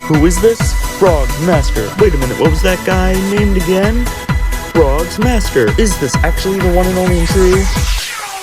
Who is this? Frog's Master. Wait a minute, what was that guy named again? Frog's Master. Is this actually the one and only and true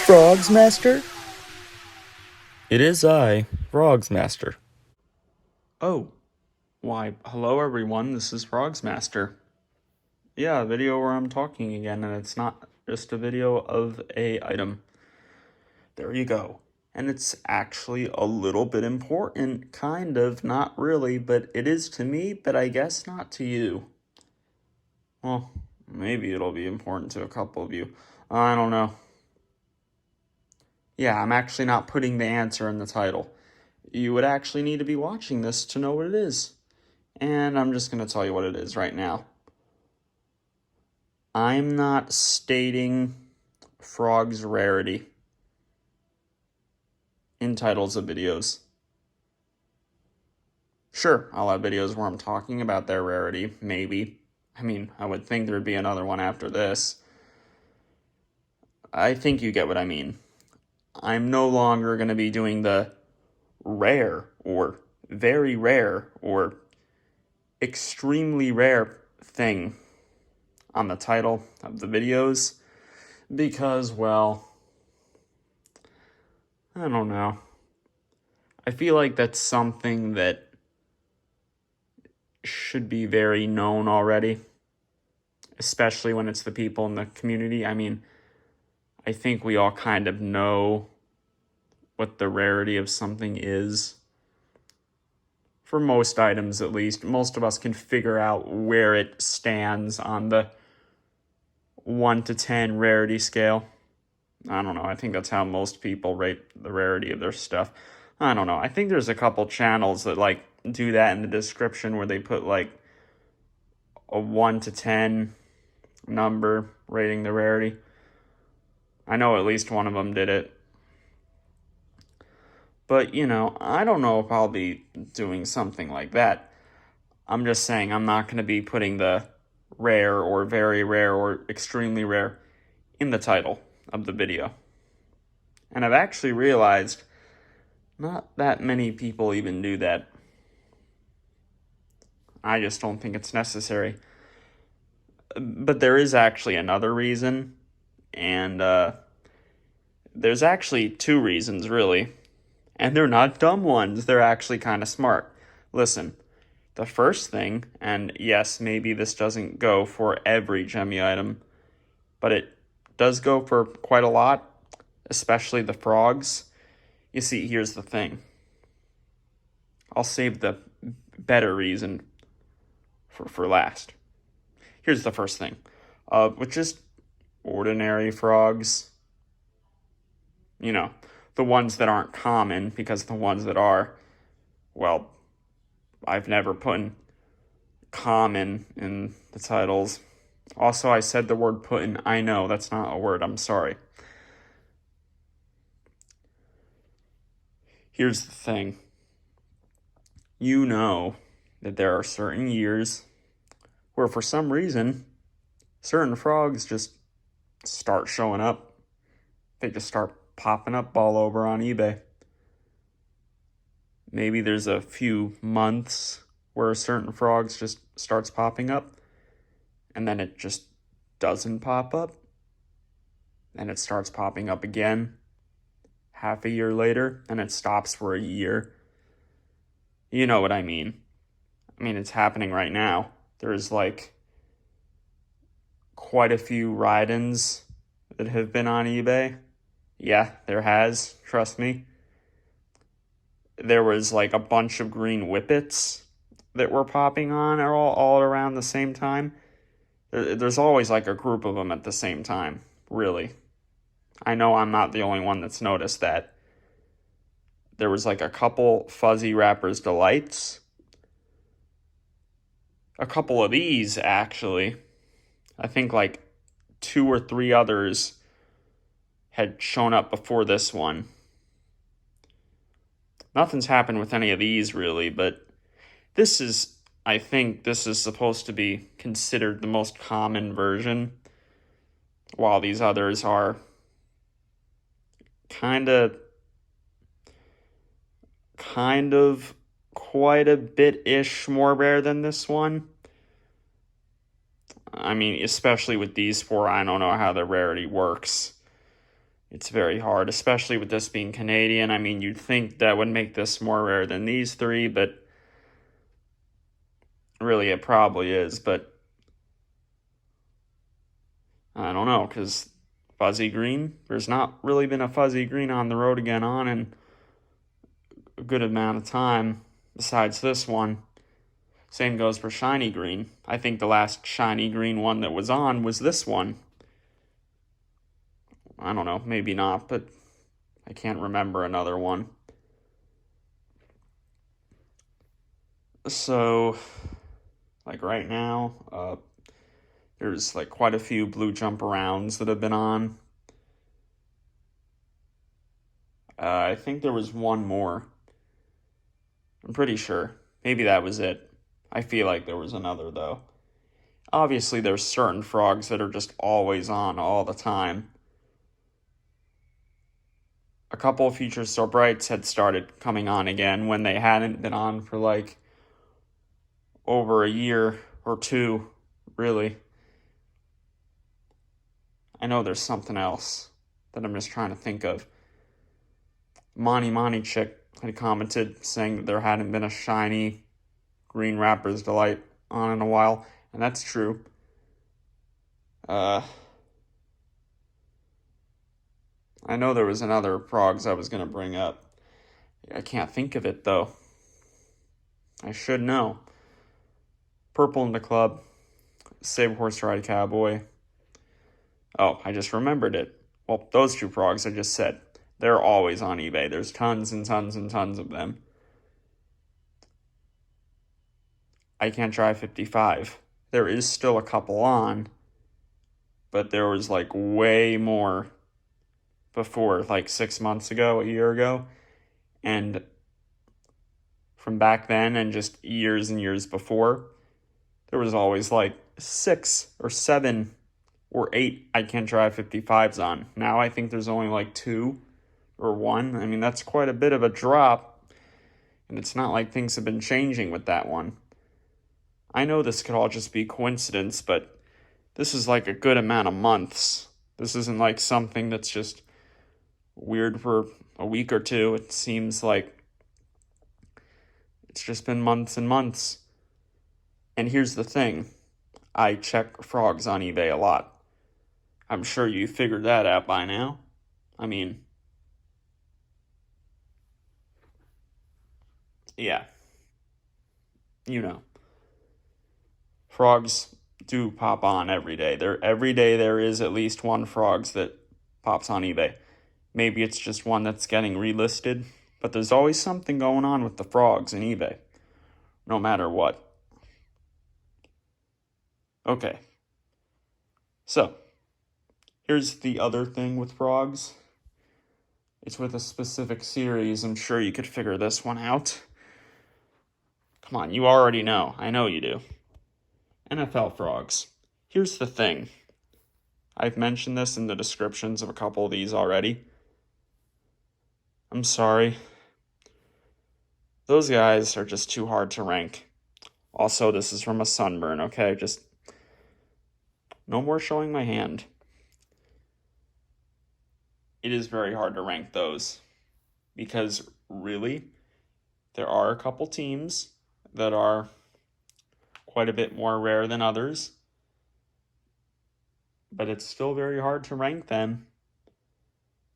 Frog's Master? It is I, Frog's Master. Oh, why, hello everyone, this is Frog's Master. Yeah, a video where I'm talking again, and it's not just a video of a item. There you go. And it's actually a little bit important, kind of, not really, but it is to me, but I guess not to you. Well, maybe it'll be important to a couple of you. I don't know. Yeah, I'm actually not putting the answer in the title. You would actually need to be watching this to know what it is. And I'm just going to tell you what it is right now. I'm not stating Frog's rarity in titles of videos. Sure, I'll have videos where I'm talking about their rarity, maybe. I mean, I would think there'd be another one after this. I think you get what I mean. I'm no longer going to be doing the rare or very rare or extremely rare thing on the title of the videos because, well, I don't know. I feel like that's something that should be very known already, especially when it's the people in the community. I mean, I think we all kind of know what the rarity of something is. For most items, at least, most of us can figure out where it stands on the 1 to 10 rarity scale. I don't know. I think that's how most people rate the rarity of their stuff. I don't know. I think there's a couple channels that like do that in the description where they put like a 1 to 10 number rating the rarity. I know at least one of them did it. But, you know, I don't know if I'll be doing something like that. I'm just saying I'm not going to be putting the rare or very rare or extremely rare in the title of the video. And I've actually realized not that many people even do that. I just don't think it's necessary. But there is actually another reason, and there's actually two reasons, really. And they're not dumb ones, they're actually kind of smart. Listen, the first thing, and yes, maybe this doesn't go for every Gemmy item, but it does go for quite a lot, especially the frogs. You see, here's the thing. I'll save the better reason for last. Here's the first thing. With just ordinary frogs, you know, the ones that aren't common, because the ones that are, well, I've never put common in the titles. Also, I said the word put in. I know, that's not a word. I'm sorry. Here's the thing. You know that there are certain years where for some reason, certain frogs just start showing up. They just start popping up all over on eBay. Maybe there's a few months where certain frogs just starts popping up, and then it just doesn't pop up, and it starts popping up again half a year later, and it stops for a year. You know what I mean. I mean, it's happening right now. There's like quite a few ride-ins that have been on eBay. Yeah, there has, trust me. There was like a bunch of green whippets that were popping on all around the same time. There's always like a group of them at the same time, really. I know I'm not the only one that's noticed that. There was like a couple Fuzzy Rappers Delights. A couple of these, actually. I think like 2 or 3 others had shown up before this one. Nothing's happened with any of these, really, but I think this is supposed to be considered the most common version, while these others are kind of quite a bit-ish more rare than this one. I mean, especially with these four, I don't know how the rarity works. It's very hard, especially with this being Canadian. I mean, you'd think that would make this more rare than these three, but really it probably is. But I don't know, because fuzzy green, there's not really been a fuzzy green on the road again in a good amount of time besides this one. Same goes for shiny green. I think the last shiny green one that was on was this one. I don't know, maybe not, but I can't remember another one. So, like right now, there's like quite a few blue jump arounds that have been on. I think there was one more. I'm pretty sure. Maybe that was it. I feel like there was another, though. Obviously, there's certain frogs that are just always on all the time. A couple of Future Star Brights had started coming on again when they hadn't been on for like over a year or two, really. I know there's something else that I'm just trying to think of. Monty Chick had commented saying that there hadn't been a shiny green Rapper's Delight on in a while, and that's true. I know there was another frogs I was going to bring up. I can't think of it, though. I should know. Purple in the Club, Save Horse Ride Cowboy. Oh, I just remembered it. Well, those two frogs I just said. They're always on eBay. There's tons and tons and tons of them. I Can't Drive 55. There is still a couple on, but there was like way more before, like 6 months ago, a year ago. And from back then and just years and years before, there was always like 6 or 7 or 8 I Can't Drive 55s on. Now I think there's only like 2 or 1. I mean, that's quite a bit of a drop, and it's not like things have been changing with that one. I know this could all just be coincidence, but this is like a good amount of months. This isn't like something that's just weird for a week or two. It seems like it's just been months and months. And here's the thing. I check frogs on eBay a lot. I'm sure you figured that out by now. I mean, yeah. You know. Frogs do pop on every day. Every day there is at least one frogs that pops on eBay. Maybe it's just one that's getting relisted, but there's always something going on with the frogs in eBay, no matter what. Okay. So, here's the other thing with frogs. It's with a specific series. I'm sure you could figure this one out. Come on, you already know. I know you do. NFL frogs. Here's the thing. I've mentioned this in the descriptions of a couple of these already. I'm sorry. Those guys are just too hard to rank. Also, this is from a sunburn, okay? Just no more showing my hand. It is very hard to rank those because really, there are a couple teams that are quite a bit more rare than others, but it's still very hard to rank them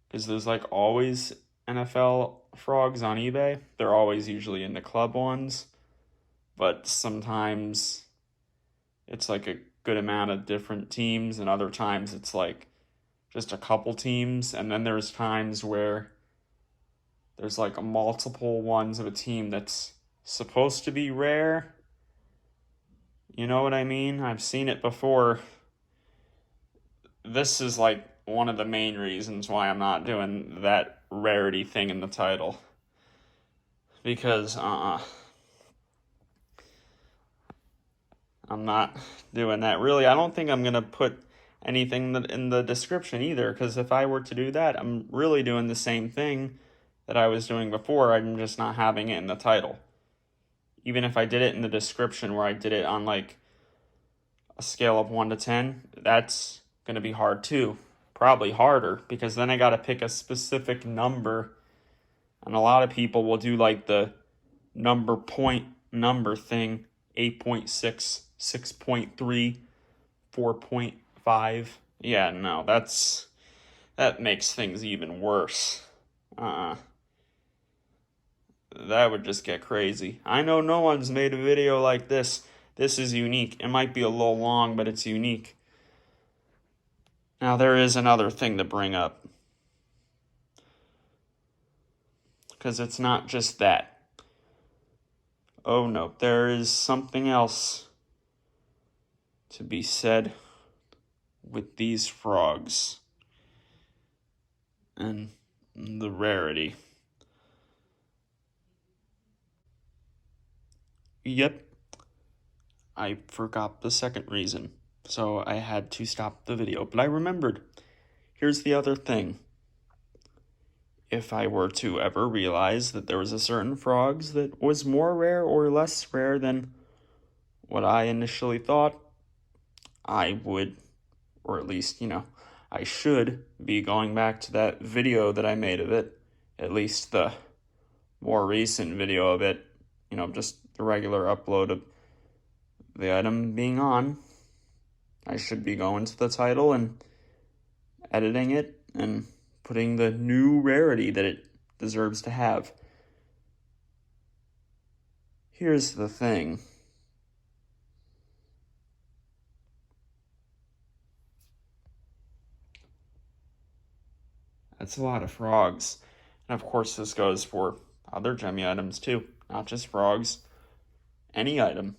because there's like always NFL frogs on eBay. They're always usually in the club ones, but sometimes it's like a good amount of different teams, and other times it's like just a couple teams, and then there's times where there's like multiple ones of a team that's supposed to be rare. You know what I mean? I've seen it before. This is like one of the main reasons why I'm not doing that rarity thing in the title. Because, I'm not doing that. Really, I don't think I'm going to put anything in the description either, because if I were to do that, I'm really doing the same thing that I was doing before. I'm just not having it in the title. even if I did it in the description where I did it on like a scale of 1 to 10, that's going to be hard too. Probably harder, because then I got to pick a specific number. And a lot of people will do like the number thing, 8.6, 6.3, 4.5. Yeah, no, that makes things even worse. That would just get crazy. I know no one's made a video like this. This is unique. It might be a little long, but it's unique. Now, there is another thing to bring up, because it's not just that. Oh no, there is something else to be said with these frogs and the rarity. Yep, I forgot the second reason, so I had to stop the video, but I remembered. Here's the other thing. If I were to ever realize that there was a certain frogs that was more rare or less rare than what I initially thought, I would, or at least, I should be going back to that video that I made of it, at least the more recent video of it, just the regular upload of the item being on. I should be going to the title and editing it and putting the new rarity that it deserves to have. Here's the thing. That's a lot of frogs. And of course, this goes for other Gemmy items too, not just frogs. Any item.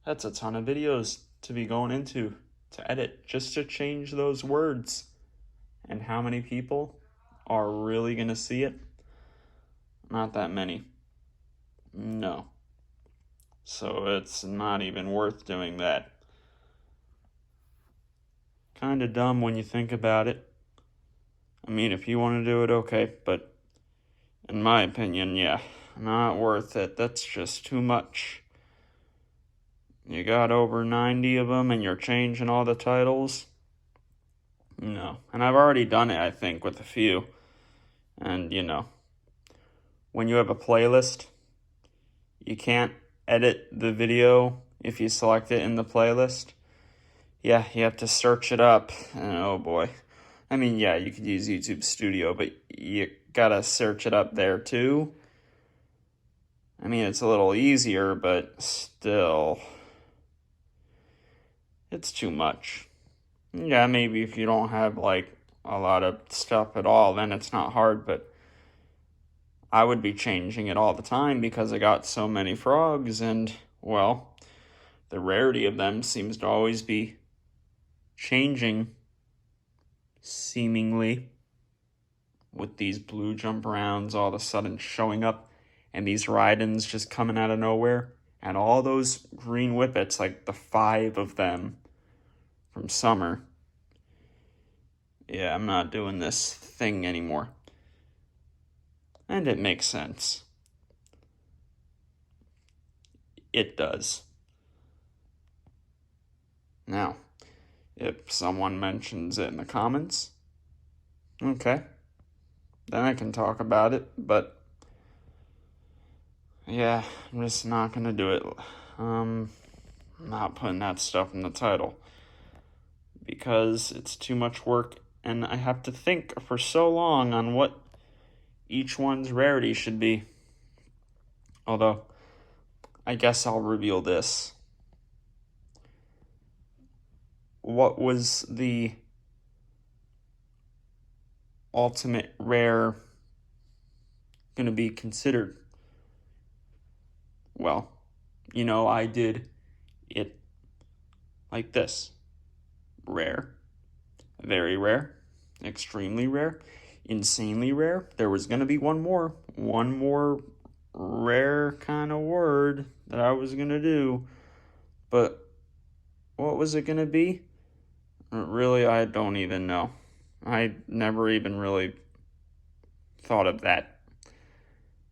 That's a ton of videos to be going into to edit just to change those words. And how many people are really going to see it? Not that many. No. So it's not even worth doing that. Kind of dumb when you think about it. I mean, if you want to do it, okay, but in my opinion, yeah, not worth it. That's just too much. You got over 90 of them and you're changing all the titles? No. And I've already done it, I think, with a few. And, when you have a playlist, you can't edit the video if you select it in the playlist. Yeah, you have to search it up. And oh boy. I mean, yeah, you could use YouTube Studio, but you gotta search it up there too. I mean, it's a little easier, but still, it's too much. Yeah, maybe if you don't have, like, a lot of stuff at all, then it's not hard, but I would be changing it all the time because I got so many frogs, and, well, the rarity of them seems to always be changing, seemingly, with these blue jump rounds all of a sudden showing up, and these Rydens just coming out of nowhere, and all those green whippets, like the 5 of them from summer. Yeah, I'm not doing this thing anymore. And it makes sense. It does. Now, if someone mentions it in the comments, okay, then I can talk about it, but yeah, I'm just not gonna do it. I'm not putting that stuff in the title because it's too much work and I have to think for so long on what each one's rarity should be. Although, I guess I'll reveal this. What was the ultimate rare going to be considered? Well, I did it like this. Rare, very rare, extremely rare, insanely rare. There was going to be one more rare kind of word that I was going to do. But what was it going to be? Really, I don't even know. I never even really thought of that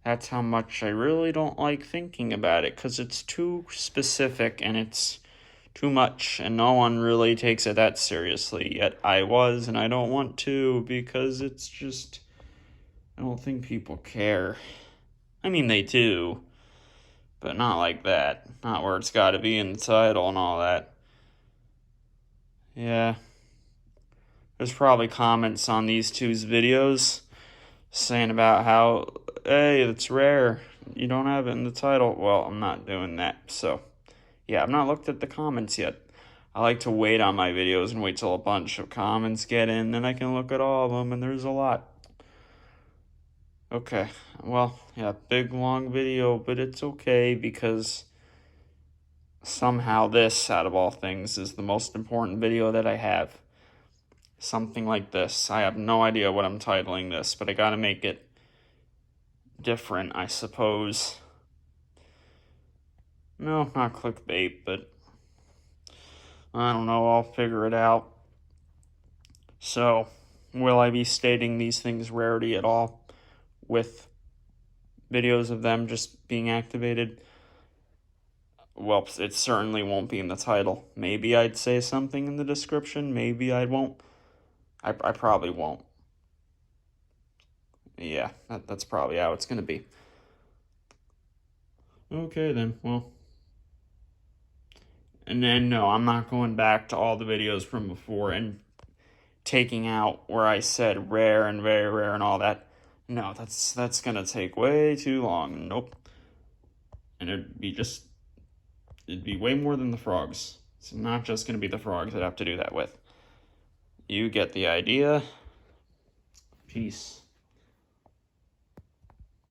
That's how much I really don't like thinking about it, because it's too specific and it's too much, and no one really takes it that seriously. Yet I was, and I don't want to, because it's just, I don't think people care. I mean, they do, but not like that. Not where it's got to be in the title and all that. Yeah. There's probably comments on these two's videos saying about how, hey, it's rare. You don't have it in the title. Well, I'm not doing that. So, yeah, I've not looked at the comments yet. I like to wait on my videos and wait till a bunch of comments get in, then I can look at all of them, and there's a lot. Okay, well, yeah, big long video, but it's okay because somehow this, out of all things, is the most important video that I have. Something like this. I have no idea what I'm titling this, but I gotta make it different, I suppose. No, not clickbait, but I don't know, I'll figure it out. So, will I be stating these things Rarity at all with videos of them just being activated? Well, it certainly won't be in the title. Maybe I'd say something in the description, maybe I won't. I probably won't. Yeah, that's probably how it's gonna be. Okay then, well. And then, no, I'm not going back to all the videos from before and taking out where I said rare and very rare and all that. No, that's gonna take way too long. Nope. And it'd be way more than the frogs. It's not just gonna be the frogs I'd have to do that with. You get the idea. Peace.